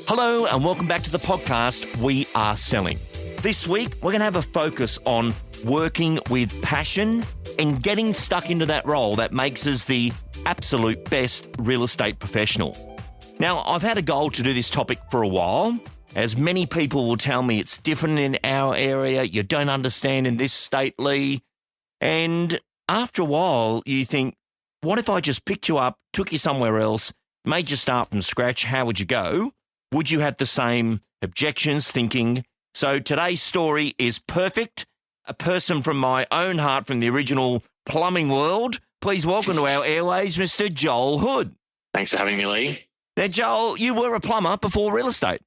Hello and welcome back to the podcast, We Are Selling. This week, we're going to have a focus on working with passion and getting stuck into that role that makes us the absolute best real estate professional. Now, I've had a goal to do this topic for a while, as many people will tell me it's different in our area, you don't understand in this state, Lee. And after a while, you think, what if I just picked you up, took you somewhere else, made you start from scratch, how would you go? Would you have the same objections, thinking? So today's story is perfect. A person from my own heart from the original plumbing world. Please welcome to our airways, Mr. Joel Hood. Thanks for having me, Lee. Now, Joel, you were a plumber before real estate.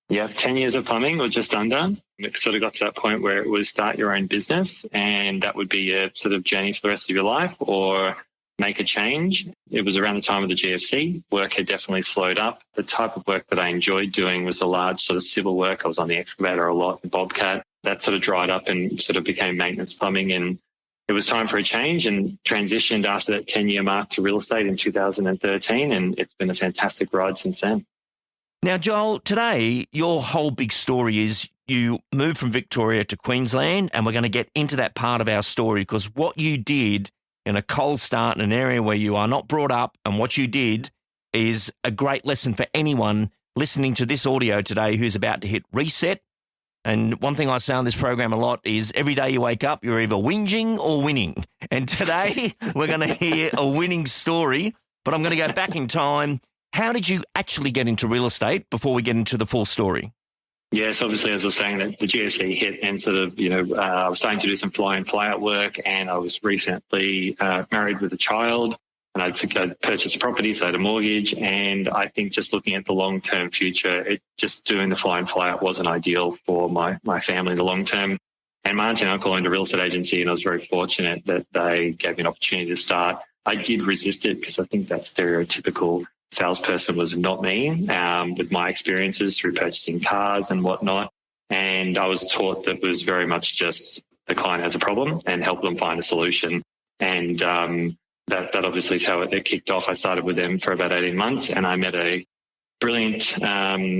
Yeah, 10 years of plumbing or just under. It sort of got to that point where it was start your own business and that would be a sort of journey for the rest of your life or make a change. It was around the time of the GFC. Work had definitely slowed up. The type of work that I enjoyed doing was the large sort of civil work. I was on the excavator a lot, the Bobcat. That sort of dried up and sort of became maintenance plumbing. And it was time for a change and transitioned after that 10-year mark to real estate in 2013. And it's been a fantastic ride since then. Now, Joel, today, your whole big story is you moved from Victoria to Queensland, and we're going to get into that part of our story because what you did in a cold start in an area where you are not brought up and what you did is a great lesson for anyone listening to this audio today who's about to hit reset. And one thing I say on this program a lot is every day you wake up, you're either whinging or winning. And today we're going to hear a winning story, but I'm going to go back in time. How did you actually get into real estate before we get into the full story? Yes, obviously, as I was saying, that the GFC hit and sort of, I was starting to do some fly-in, fly-out work, and I was recently married with a child, and I'd purchased a property, so I had a mortgage, and I think just looking at the long-term future, just doing the fly-in, fly-out wasn't ideal for my family in the long term. And my auntie and uncle owned a real estate agency, and I was very fortunate that they gave me an opportunity to start. I did resist it because I think that stereotypical salesperson was not me, with my experiences through purchasing cars and whatnot. And I was taught that was very much just the client has a problem and help them find a solution. And that obviously is how it kicked off. I started with them for about 18 months and I met a brilliant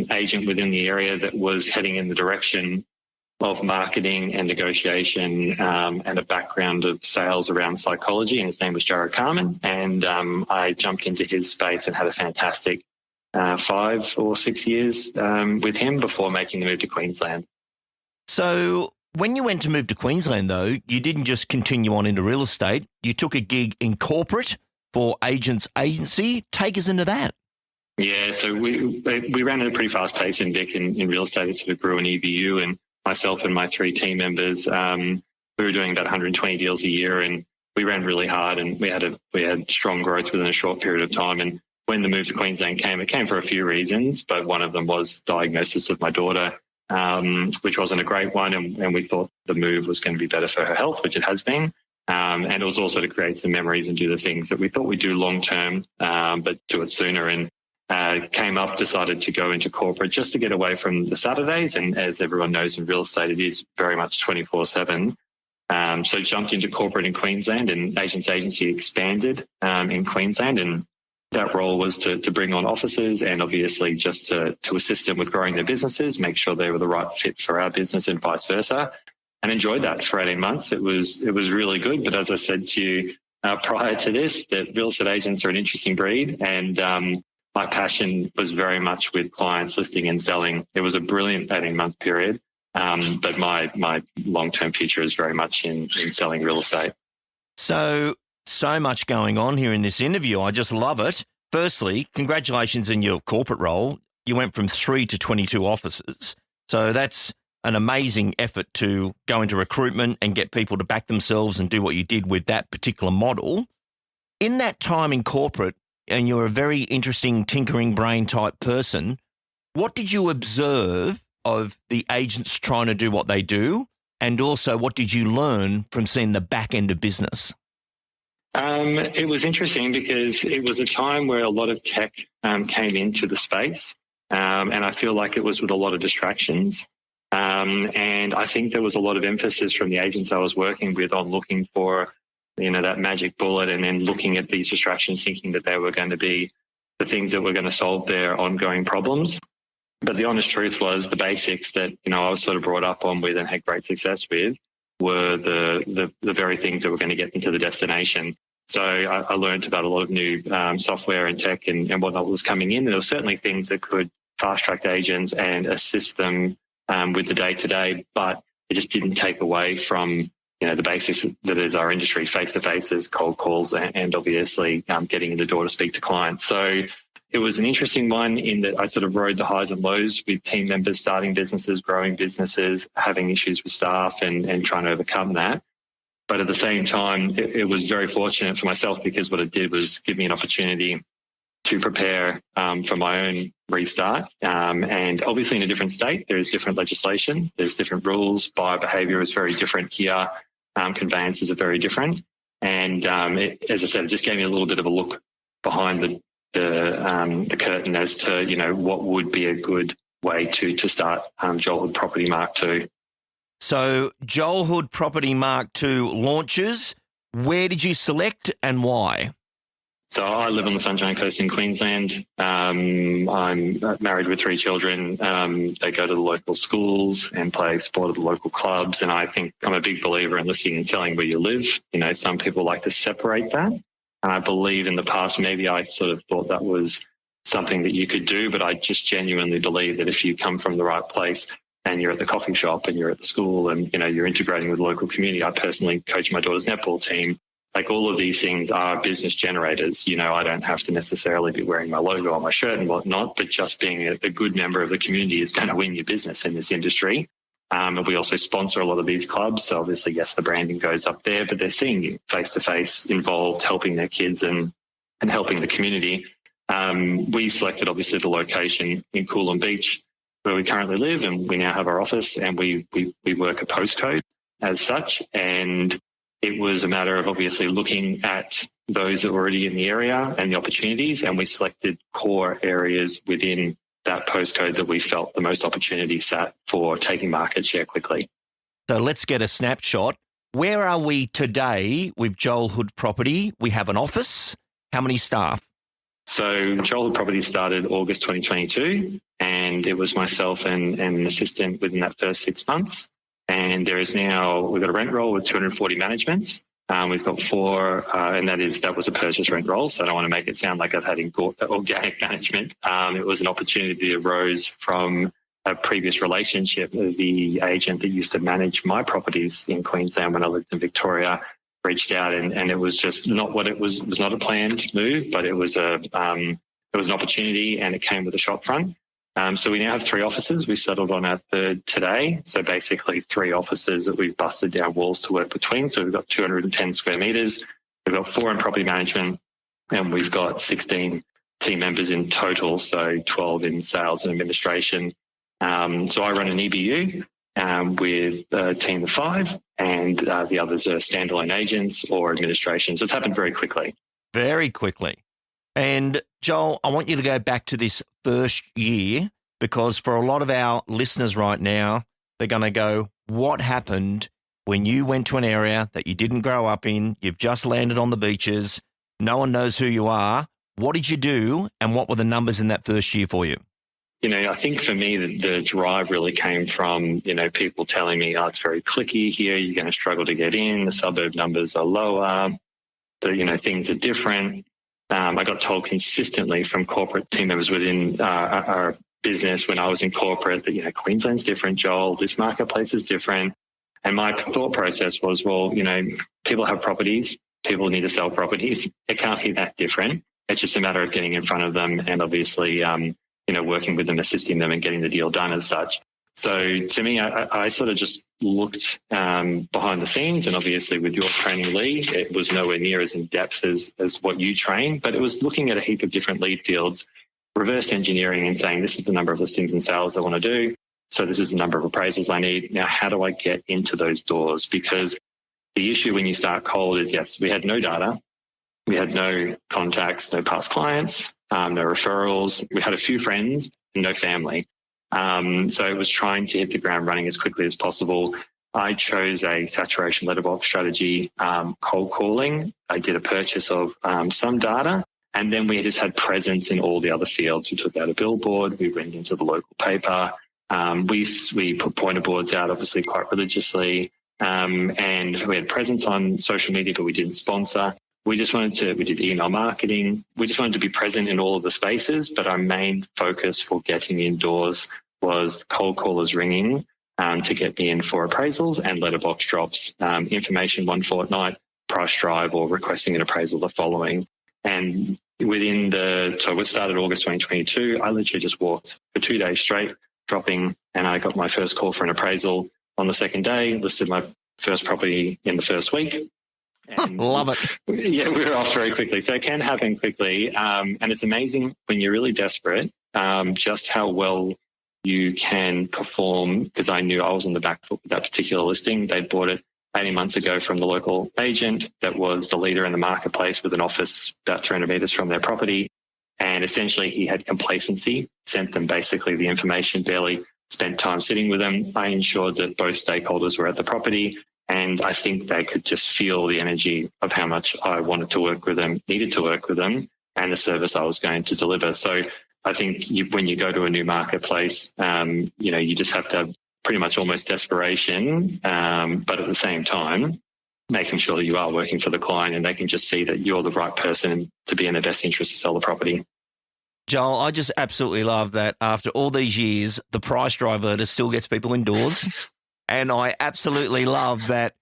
agent within the area that was heading in the direction of marketing and negotiation and a background of sales around psychology. And his name was Jared Carmen. And I jumped into his space and had a fantastic 5 or 6 years with him before making the move to Queensland. So when you went to move to Queensland, though, you didn't just continue on into real estate. You took a gig in corporate for Agents Agency. Take us into that. Yeah, so we ran at a pretty fast pace in Vic in real estate. It sort of grew an EBU, and myself and my 3 team members, we were doing about 120 deals a year, and we ran really hard, and we had strong growth within a short period of time. And when the move to Queensland came, it came for a few reasons, but one of them was diagnosis of my daughter, which wasn't a great one, and we thought the move was going to be better for her health, which it has been. And it was also to create some memories and do the things that we thought we'd do long term, but do it sooner. And came up, decided to go into corporate just to get away from the Saturdays. And as everyone knows in real estate, it is very much 24/7. So jumped into corporate in Queensland, and Agents Agency expanded in Queensland. And that role was to bring on officers and obviously just to assist them with growing their businesses, make sure they were the right fit for our business and vice versa. And enjoyed that for 18 months. It was really good. But as I said to you prior to this, that real estate agents are an interesting breed. And my passion was very much with clients listing and selling. It was a brilliant 18-month period, but my long-term future is very much in selling real estate. So much going on here in this interview. I just love it. Firstly, congratulations in your corporate role. You went from 3 to 22 offices. So that's an amazing effort to go into recruitment and get people to back themselves and do what you did with that particular model. In that time in corporate, and you're a very interesting tinkering brain type person, what did you observe of the agents trying to do what they do? And also, what did you learn from seeing the back end of business? It was interesting because it was a time where a lot of tech came into the space, and I feel like it was with a lot of distractions. And I think there was a lot of emphasis from the agents I was working with on looking for that magic bullet, and then looking at these distractions, thinking that they were going to be the things that were going to solve their ongoing problems. But the honest truth was the basics that, I was sort of brought up on with and had great success with were the very things that were going to get into the destination. So I learned about a lot of new software and tech and whatnot was coming in. There were certainly things that could fast-track agents and assist them with the day-to-day, but it just didn't take away from the basics that is our industry, face-to-faces, cold calls, and obviously getting in the door to speak to clients. So it was an interesting one in that I sort of rode the highs and lows with team members starting businesses, growing businesses, having issues with staff and trying to overcome that. But at the same time, it was very fortunate for myself because what it did was give me an opportunity to prepare for my own restart. And obviously in a different state, there is different legislation, there's different rules, buyer behaviour is very different here, conveyances are very different. And as I said, it just gave me a little bit of a look behind the curtain as to, what would be a good way to start Joel Hood Property Mark II. So Joel Hood Property Mark II launches. Where did you select and why? So I live on the Sunshine Coast in Queensland. I'm married with 3 children. They go to the local schools and play sport at the local clubs. And I think I'm a big believer in listing and selling where you live. Some people like to separate that. And I believe in the past, maybe I sort of thought that was something that you could do, but I just genuinely believe that if you come from the right place and you're at the coffee shop and you're at the school and, you're integrating with the local community. I personally coach my daughter's netball team. Like all of these things are business generators. I don't have to necessarily be wearing my logo on my shirt and whatnot, but just being a good member of the community is going to win your business in this industry. And we also sponsor a lot of these clubs. So obviously, yes, the branding goes up there, but they're seeing you face-to-face involved, helping their kids and helping the community. We selected, obviously, the location in Coolum Beach, where we currently live, and we now have our office, and we work a postcode as such. And it was a matter of obviously looking at those that were already in the area and the opportunities, and we selected core areas within that postcode that we felt the most opportunity sat for taking market share quickly. So let's get a snapshot. Where are we today with Joel Hood Property? We have an office. How many staff? So Joel Hood Property started August 2022, and it was myself and an assistant within that first 6 months. And we've got a rent roll with 240 managements. We've got 4, and that was a purchase rent roll. So I don't want to make it sound like I've had organic management. It was an opportunity that arose from a previous relationship. The agent that used to manage my properties in Queensland when I lived in Victoria reached out, and it was just not what it was. It was not a planned move, but it was an opportunity, and it came with a shop front. So we now have 3 offices. We settled on our 3rd today. So basically 3 offices that we've busted down walls to work between. So we've got 210 square metres. We've got 4 in property management, and we've got 16 team members in total. So 12 in sales and administration. So I run an EBU with a team of 5, and the others are standalone agents or administration. So it's happened very quickly. Very quickly. And Joel, I want you to go back to this first year, because for a lot of our listeners right now, they're going to go, what happened when you went to an area that you didn't grow up in? You've just landed on the beaches. No one knows who you are. What did you do? And what were the numbers in that first year for you? I think for me, the drive really came from, people telling me, it's very cliquey here. You're going to struggle to get in. The suburb numbers are lower. Things are different. I got told consistently from corporate team members within our business when I was in corporate that, Queensland's different, Joel, this marketplace is different. And my thought process was, well, people have properties, people need to sell properties. It can't be that different. It's just a matter of getting in front of them and obviously, working with them, assisting them and getting the deal done as such. So to me, I sort of just looked behind the scenes, and obviously with your training lead, it was nowhere near as in depth as what you train, but it was looking at a heap of different lead fields, reverse engineering and saying, this is the number of listings and sales I want to do. So this is the number of appraisals I need. Now, how do I get into those doors? Because the issue when you start cold is, yes, we had no data. We had no contacts, no past clients, no referrals. We had a few friends and no family. So it was trying to hit the ground running as quickly as possible. I chose a saturation letterbox strategy, cold calling. I did a purchase of some data, And then we just had presence in all the other fields. We took out a billboard, we went into the local paper. We put pointer boards out, obviously, quite religiously. And we had presence on social media, but we didn't sponsor. We did email marketing. We just wanted to be present in all of the spaces. But our main focus for getting indoors was cold callers ringing to get me in for appraisals and letterbox drops, information one fortnight, price drive, or requesting an appraisal the following. And so we started August 2022. I literally just walked for 2 days straight, dropping, and I got my first call for an appraisal on the second day, listed my first property in the first week. And love it. Yeah, we were off very quickly. So it can happen quickly. And it's amazing when you're really desperate, just how well you can perform, because I knew I was on the back foot with that particular listing. They bought it 18 months ago from the local agent that was the leader in the marketplace with an office about 300 metres from their property. And essentially he had complacency, sent them basically the information, barely spent time sitting with them. I ensured that both stakeholders were at the property, and I think they could just feel the energy of how much I wanted to work with them, needed to work with them, and the service I was going to deliver. So I think when you go to a new marketplace, you just have to have pretty much almost desperation, but at the same time, making sure that you are working for the client and they can just see that you're the right person to be in their best interest to sell the property. Joel, I just absolutely love that after all these years, the price driver still gets people indoors. And I absolutely love that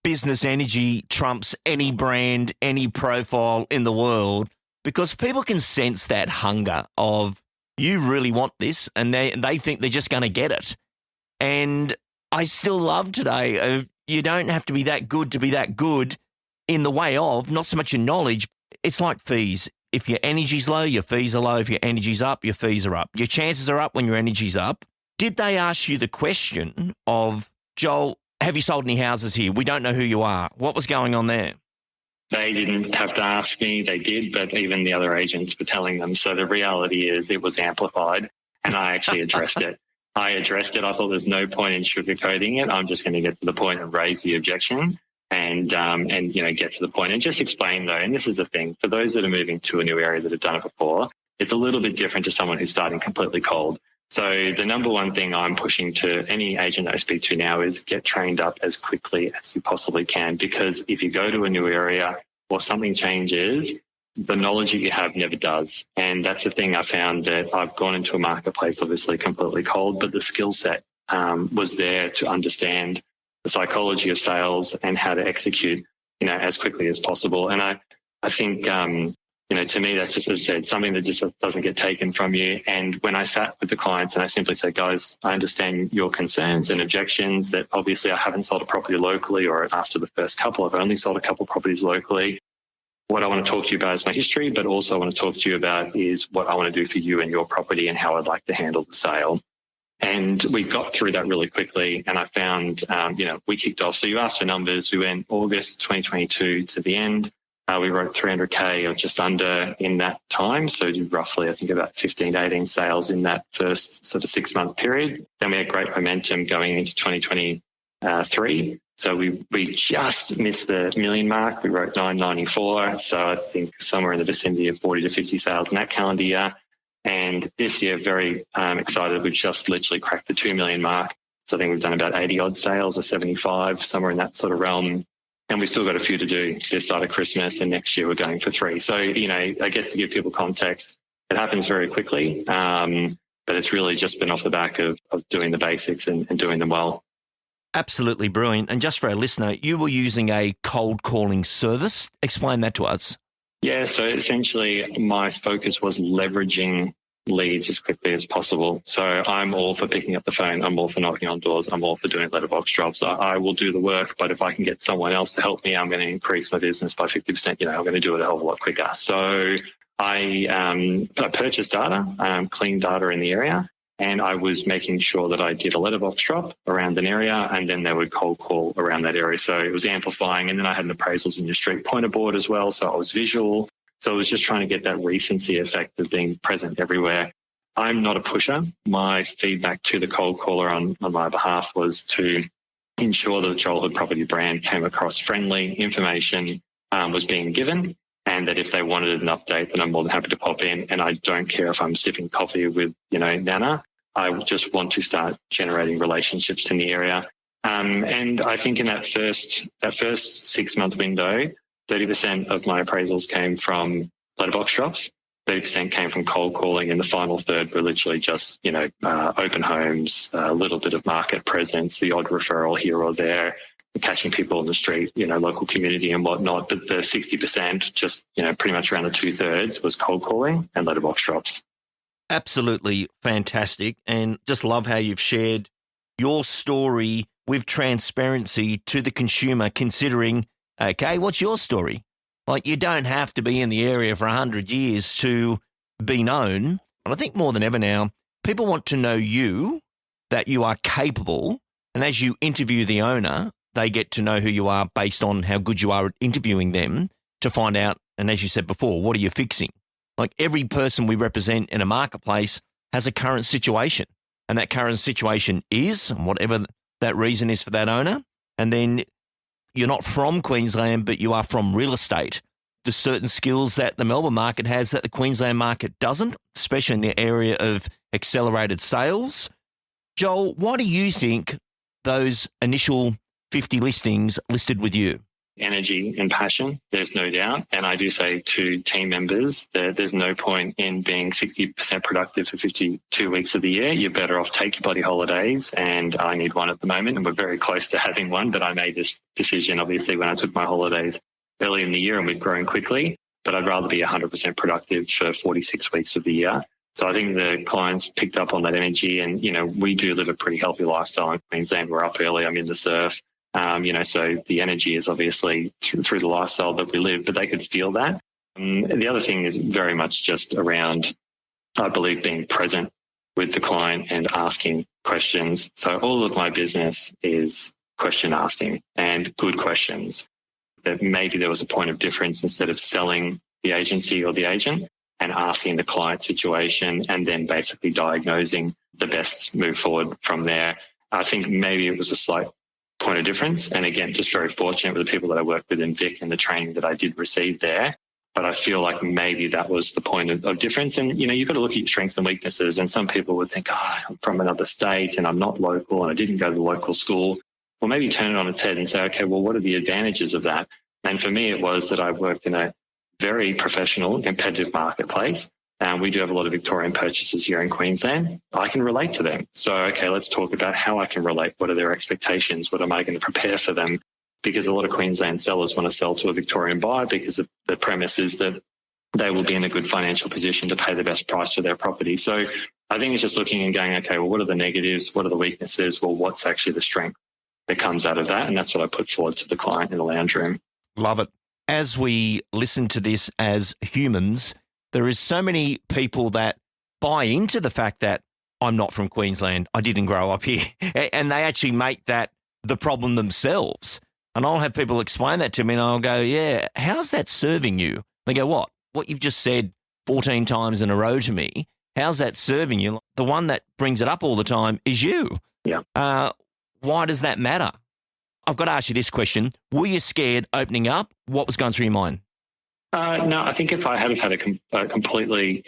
business energy trumps any brand, any profile in the world, because people can sense that hunger of, you really want this, and they think they're just going to get it. And I still love today, you don't have to be that good to be that good in the way of, not so much your knowledge, it's like fees. If your energy's low, your fees are low. If your energy's up, your fees are up. Your chances are up when your energy's up. Did they ask you the question of, Joel, have you sold any houses here? We don't know who you are. What was going on there? They didn't have to ask me. They did, but even the other agents were telling them. So the reality is it was amplified, and I actually addressed it. I thought there's no point in sugarcoating it. I'm just going to get to the point and raise the objection and get to the point and just explain, though. And this is the thing, for those that are moving to a new area that have done it before, it's a little bit different to someone who's starting completely cold. So the number one thing I'm pushing to any agent I speak to now is get trained up as quickly as you possibly can, because if you go to a new area or something changes, the knowledge that you have never does. And that's the thing I found, that I've gone into a marketplace obviously completely cold, but the skill set was there to understand the psychology of sales and how to execute, as quickly as possible. And I think, to me, that's just, as I said, something that just doesn't get taken from you. And when I sat with the clients and I simply said, guys, I understand your concerns and objections that obviously I haven't sold a property locally, or after the first couple, I've only sold a couple of properties locally. What I want to talk to you about is my history, but also I want to talk to you about is what I want to do for you and your property and how I'd like to handle the sale. And we got through that really quickly, and I found, we kicked off. So you asked for numbers. We went August 2022 to the end. We wrote 300K or just under in that time. So roughly, I think, about 15 to 18 sales in that first sort of 6-month period. Then we had great momentum going into 2023. So we just missed the million mark. We wrote 994. So I think somewhere in the vicinity of 40 to 50 sales in that calendar year. And this year, very excited. We've just literally cracked the 2 million mark. So I think we've done about 80 odd sales or 75, somewhere in that sort of realm. And we still got a few to do this side of Christmas, and next year we're going for 3. So, I guess to give people context, it happens very quickly, but it's really just been off the back of doing the basics and doing them well. Absolutely brilliant. And just for our listener, you were using a cold calling service. Explain that to us. Yeah, so essentially my focus was leveraging leads as quickly as possible. So I'm all for picking up the phone. I'm all for knocking on doors. I'm all for doing letterbox drops. I will do the work, but if I can get someone else to help me, I'm going to increase my business by 50%. I'm going to do it a hell of a lot quicker. So I purchased data, clean data in the area, and I was making sure that I did a letterbox drop around an area, and then they would cold call around that area. So it was amplifying. And then I had an appraisals in your street pointer board as well. So I was visual. So I was just trying to get that recency effect of being present everywhere. I'm not a pusher. My feedback to the cold caller on my behalf was to ensure that the Joel Hood property brand came across friendly, information was being given, and and that if they wanted an update, then I'm more than happy to pop in. And I don't care if I'm sipping coffee with, Nana. I just want to start generating relationships in the area. And I think in that first 6-month window, 30% of my appraisals came from letterbox drops, 30% came from cold calling, and the final third were literally just, open homes, a little bit of market presence, the odd referral here or there, catching people on the street, local community and whatnot. But the 60%, just, pretty much around the 2/3 was cold calling and letterbox drops. Absolutely fantastic. And just love how you've shared your story with transparency to the consumer, considering, okay, what's your story? Like, you don't have to be in the area for 100 years to be known. And I think more than ever now, people want to know you, that you are capable. And as you interview the owner, they get to know who you are based on how good you are at interviewing them to find out. And as you said before, what are you fixing? Like, every person we represent in a marketplace has a current situation. And that current situation is, whatever that reason is for that owner. And then you're not from Queensland, but you are from real estate. There's certain skills that the Melbourne market has that the Queensland market doesn't, especially in the area of accelerated sales. Joel, why do you think those initial 50 listings listed with you? Energy and passion, there's no doubt. And I do say to team members that there's no point in being 60% productive for 52 weeks of the year. You're better off take your bloody holidays. And I need one at the moment, and we're very close to having one. But I made this decision, obviously, when I took my holidays early in the year, and we've grown quickly. But I'd rather be 100% productive for 46 weeks of the year. So I think the clients picked up on that energy. And, we do live a pretty healthy lifestyle in Queensland. We're up early. I'm in the surf. So the energy is obviously through the lifestyle that we live, but they could feel that. The other thing is very much just around, I believe, being present with the client and asking questions. So all of my business is question asking and good questions. That maybe there was a point of difference instead of selling the agency or the agent and asking the client situation and then basically diagnosing the best move forward from there. I think maybe it was a slight point of difference. And again, just very fortunate with the people that I worked with in Vic and the training that I did receive there. But I feel like maybe that was the point of difference. And, you've got to look at your strengths and weaknesses. And some people would think, I'm from another state and I'm not local and I didn't go to the local school. Well, maybe turn it on its head and say, okay, well, what are the advantages of that? And for me, it was that I worked in a very professional, competitive marketplace. And we do have a lot of Victorian purchasers here in Queensland. I can relate to them. So, okay, let's talk about how I can relate. What are their expectations? What am I going to prepare for them? Because a lot of Queensland sellers want to sell to a Victorian buyer because the premise is that they will be in a good financial position to pay the best price for their property. So I think it's just looking and going, okay, well, what are the negatives? What are the weaknesses? Well, what's actually the strength that comes out of that? And that's what I put forward to the client in the lounge room. Love it. As we listen to this as humans, there is so many people that buy into the fact that I'm not from Queensland, I didn't grow up here, and they actually make that the problem themselves. And I'll have people explain that to me and I'll go, yeah, how's that serving you? They go, what? What you've just said 14 times in a row to me, how's that serving you? The one that brings it up all the time is you. Yeah. Why does that matter? I've got to ask you this question. Were you scared opening up? What was going through your mind? No, I think if I had had a completely,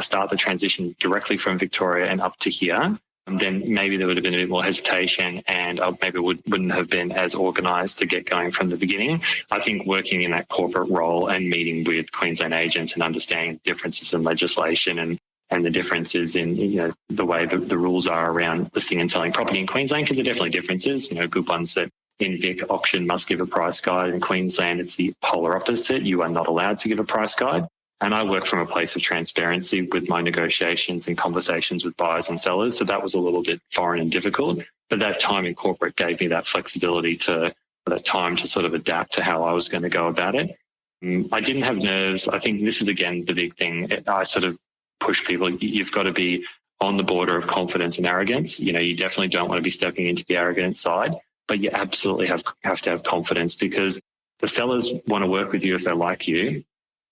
start the transition directly from Victoria and up to here, then maybe there would have been a bit more hesitation and I maybe wouldn't have been as organised to get going from the beginning. I think working in that corporate role and meeting with Queensland agents and understanding differences in legislation and the differences in, the way the rules are around listing and selling property in Queensland, because there are definitely differences, good ones that in Vic, auction must give a price guide. In Queensland, it's the polar opposite. You are not allowed to give a price guide. And I work from a place of transparency with my negotiations and conversations with buyers and sellers. So that was a little bit foreign and difficult. But that time in corporate gave me that flexibility that time to sort of adapt to how I was going to go about it. I didn't have nerves. I think this is, again, the big thing. I sort of push people. You've got to be on the border of confidence and arrogance. You definitely don't want to be stepping into the arrogant side. But you absolutely have to have confidence, because the sellers want to work with you if they like you,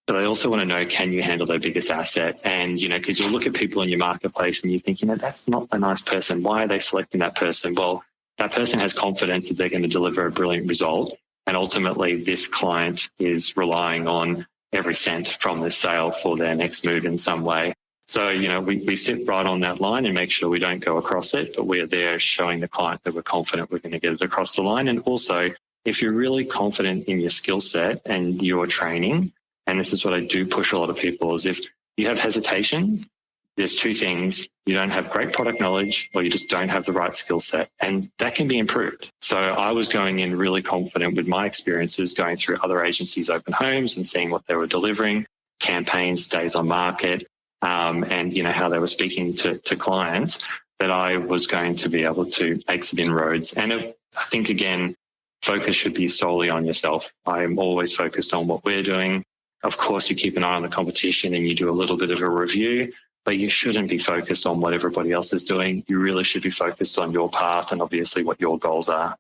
but they also want to know, can you handle their biggest asset? And, because you'll look at people in your marketplace and you think, that's not a nice person. Why are they selecting that person? Well, that person has confidence that they're going to deliver a brilliant result. And ultimately, this client is relying on every cent from this sale for their next move in some way. So, we sit right on that line and make sure we don't go across it, but we're there showing the client that we're confident we're going to get it across the line. And also, if you're really confident in your skill set and your training, and this is what I do push a lot of people, is if you have hesitation, there's two things. You don't have great product knowledge, or you just don't have the right skill set, and that can be improved. So I was going in really confident with my experiences going through other agencies' open homes and seeing what they were delivering, campaigns, days on market, and how they were speaking to clients, that I was going to be able to make some inroads. And I think, again, focus should be solely on yourself. I am always focused on what we're doing. Of course, you keep an eye on the competition and you do a little bit of a review, but you shouldn't be focused on what everybody else is doing. You really should be focused on your path and obviously what your goals are.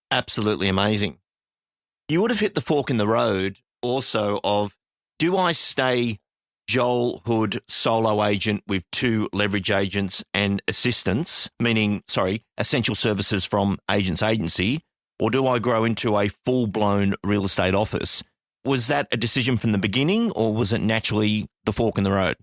Absolutely amazing. You would have hit the fork in the road also of, do I stay Joel Hood solo agent with 2 leverage agents and assistants, essential services from agent's agency, or do I grow into a full-blown real estate office? Was that a decision from the beginning, or was it naturally the fork in the road?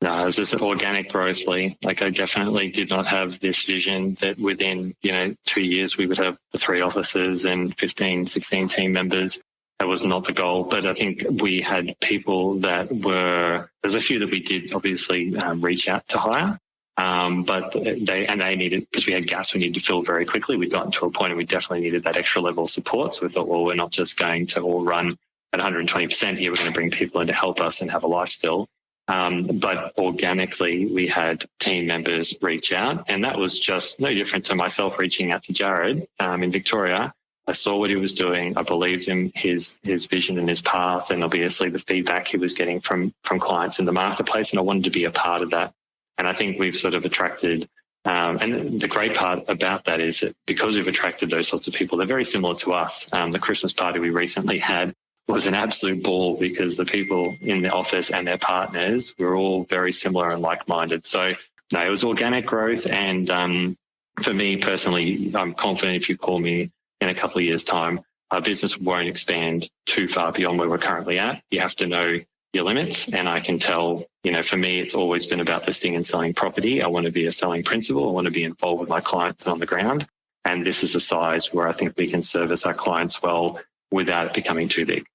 No, it was just organic growth, Lee. I definitely did not have this vision that within, 2 years we would have the 3 offices and 15, 16 team members. That was not the goal. But I think we had people there's a few that we did obviously reach out to hire. But they needed, because we had gaps we needed to fill very quickly. We'd gotten to a point and we definitely needed that extra level of support. So we thought, well, we're not just going to all run at 120% here. We're going to bring people in to help us and have a life still. But organically, we had team members reach out, and that was just no different to myself reaching out to Jared in Victoria. I saw what he was doing. I believed in his vision and his path, and obviously the feedback he was getting from clients in the marketplace, and I wanted to be a part of that. And I think we've sort of attracted, and the great part about that is that because we've attracted those sorts of people, they're very similar to us. The Christmas party we recently had was an absolute ball because the people in the office and their partners were all very similar and like-minded. So no, it was organic growth. And for me personally, I'm confident if you call me in a couple of years' time, our business won't expand too far beyond where we're currently at. You have to know your limits. And I can tell, for me, it's always been about listing and selling property. I want to be a selling principal. I want to be involved with my clients on the ground. And this is a size where I think we can service our clients well without it becoming too big.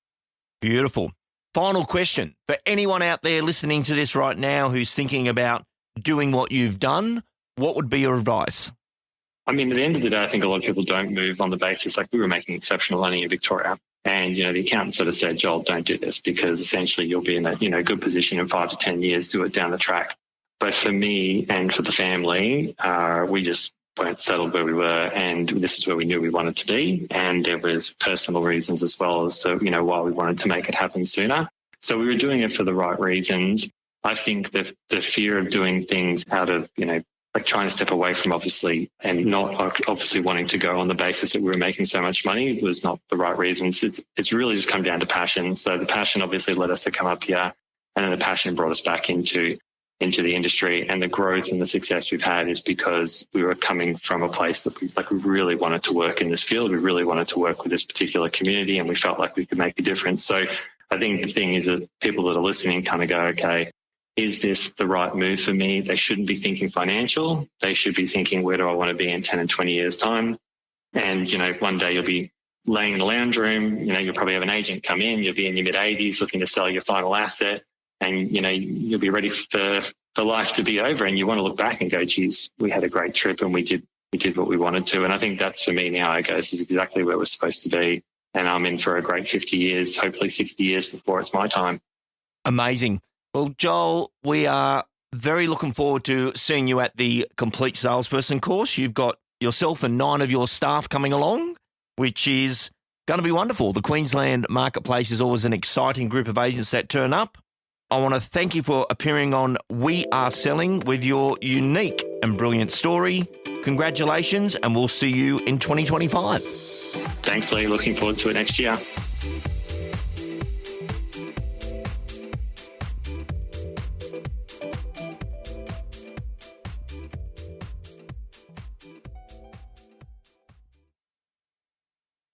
Beautiful. Final question for anyone out there listening to this right now who's thinking about doing what you've done, what would be your advice? I mean, at the end of the day, I think a lot of people don't move on the basis, like we were making exceptional money in Victoria. And, the accountant sort of said, Joel, don't do this because essentially you'll be in a, good position in 5 to 10 years, do it down the track. But for me and for the family, we just weren't settled where we were, and this is where we knew we wanted to be. And there was personal reasons as well as to, why we wanted to make it happen sooner. So we were doing it for the right reasons. I think that the fear of doing things out of, like trying to step away from obviously and not obviously wanting to go on the basis that we were making so much money was not the right reasons. It's really just come down to passion. So the passion obviously led us to come up here, and then the passion brought us back into the industry. And the growth and the success we've had is because we were coming from a place that we really wanted to work in this field. We really wanted to work with this particular community, and we felt like we could make a difference. So I think the thing is that people that are listening kind of go, okay, is this the right move for me? They shouldn't be thinking financial. They should be thinking, where do I want to be in 10 and 20 years' time? And, one day you'll be laying in the lounge room, you'll probably have an agent come in, you'll be in your mid-80s looking to sell your final asset, and, you'll be ready for life to be over, and you want to look back and go, geez, we had a great trip and we did what we wanted to. And I think that's for me now. I go, this is exactly where we're supposed to be. And I'm in for a great 50 years, hopefully 60 years before it's my time. Amazing. Well, Joel, we are very looking forward to seeing you at the Complete Salesperson course. You've got yourself and 9 of your staff coming along, which is going to be wonderful. The Queensland marketplace is always an exciting group of agents that turn up. I want to thank you for appearing on We Are Selling with your unique and brilliant story. Congratulations, and we'll see you in 2025. Thanks, Lee. Looking forward to it next year.